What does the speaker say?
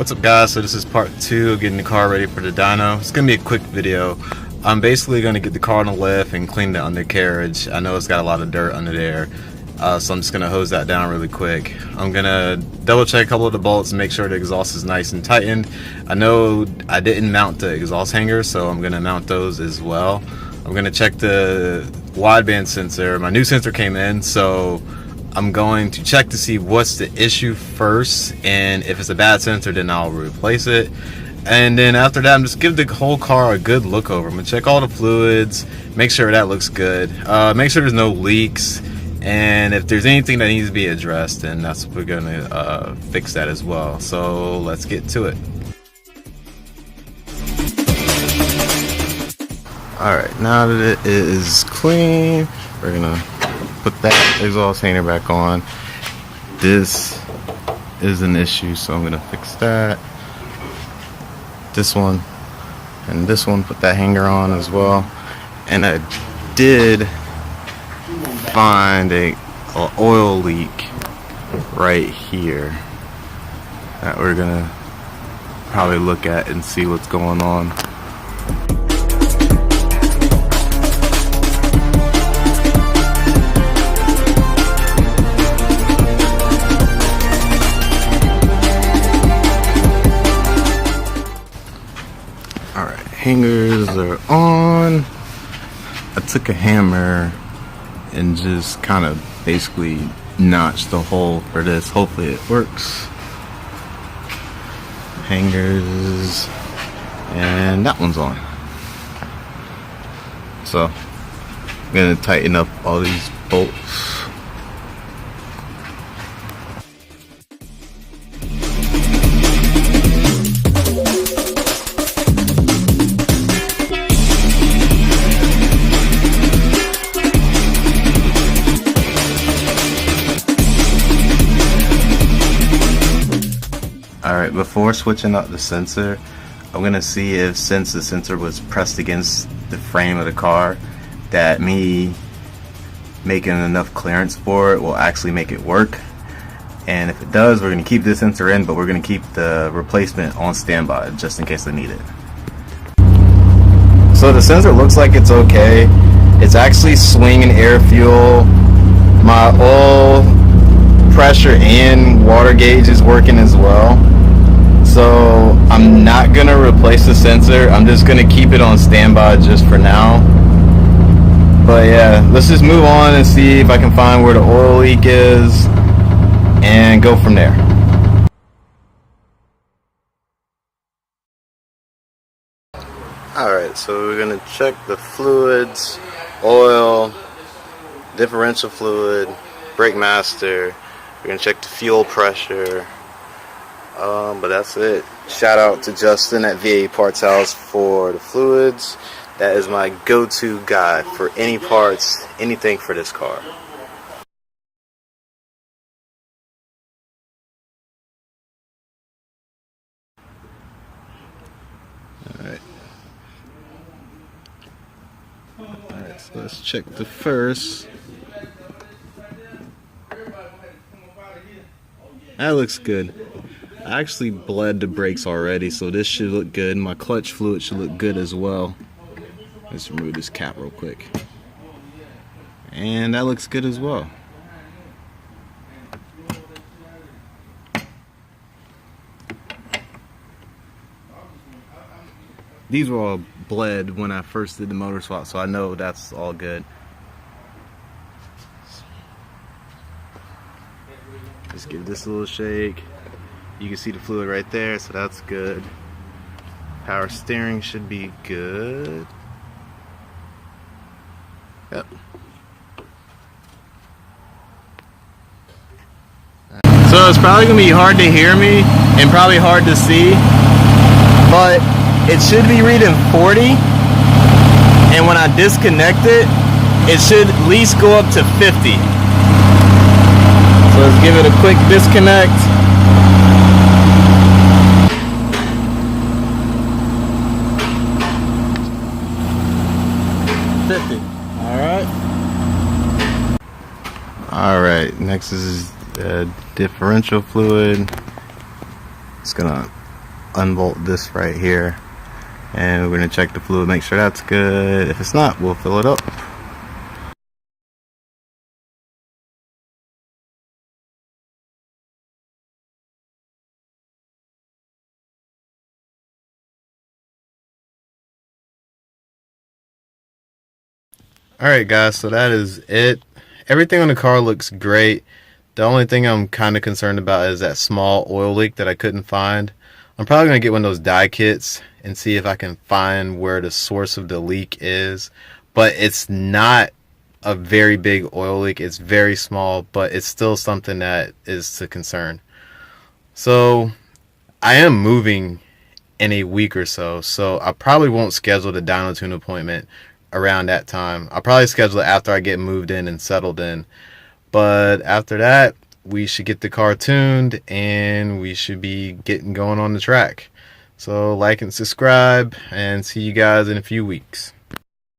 What's up guys, so this is part 2 of getting the car ready for the dyno. It's going to be a quick video. I'm basically going to get the car on the lift and clean the undercarriage. I know it's got a lot of dirt under there, so I'm just going to hose that down really quick. I'm going to double check a couple of the bolts and make sure the exhaust is nice and tightened. I know I didn't mount the exhaust hangers, so I'm going to mount those as well. I'm going to check the wideband sensor. My new sensor came in, so I'm going to check to see what's the issue first, and if it's a bad sensor then I'll replace it. And then after that, I'm just give the whole car a good look over. I'm gonna check all the fluids, make sure that looks good, make sure there's no leaks, and if there's anything that needs to be addressed, then that's we're gonna fix that as well. So let's get to it. Alright, now that it is clean, we're gonna put that exhaust hanger back on. This is an issue, so I'm gonna fix that. This one and this one, put that hanger on as well. And I did find a oil leak right here that we're gonna probably look at and see what's going on. Hangers are on. I took a hammer and just kind of basically notched the hole for this. Hopefully it works. Hangers, and that one's on. So I'm gonna tighten up all these bolts. Alright, before switching out the sensor, I'm going to see if, since the sensor was pressed against the frame of the car, that me making enough clearance for it will actually make it work. And if it does, we're going to keep this sensor in, but we're going to keep the replacement on standby just in case I need it. So the sensor looks like it's okay. It's actually swinging air fuel. My oil pressure and water gauge is working as well. So I'm not gonna replace the sensor. I'm just gonna keep it on standby just for now. But yeah, let's just move on and see if I can find where the oil leak is and go from there. Alright, so we're gonna check the fluids, oil, differential fluid, brake master. We're gonna check the fuel pressure, but that's it. Shout out to Justin at VA Parts House for the fluids. That is my go-to guy for any parts, anything for this car. Alright, so let's check the first. That looks good. I actually bled the brakes already, so this should look good. My clutch fluid should look good as well. Let's remove this cap real quick. And that looks good as well. These were all bled when I first did the motor swap, so I know that's all good. Just give this a little shake. You can see the fluid right there, so that's good. Power steering should be good. Yep. So it's probably gonna be hard to hear me and probably hard to see, but it should be reading 40, and when I disconnect it, it should at least go up to 50. So let's give it a quick disconnect. Alright, next is differential fluid. It's gonna unbolt this right here, and we're going to check the fluid, make sure that's good. If it's not, we'll fill it up. Alright guys, so that is it. Everything on the car looks great. The only thing I'm kind of concerned about is that small oil leak that I couldn't find. I'm probably going to get one of those dye kits and see if I can find where the source of the leak is. But it's not a very big oil leak. It's very small, but it's still something that is to concern. So I am moving in a week or so, so I probably won't schedule the dyno tune appointment around that time. I'll probably schedule it after I get moved in and settled in. But after that, we should get the car tuned and we should be getting going on the track. So like and subscribe, and see you guys in a few weeks.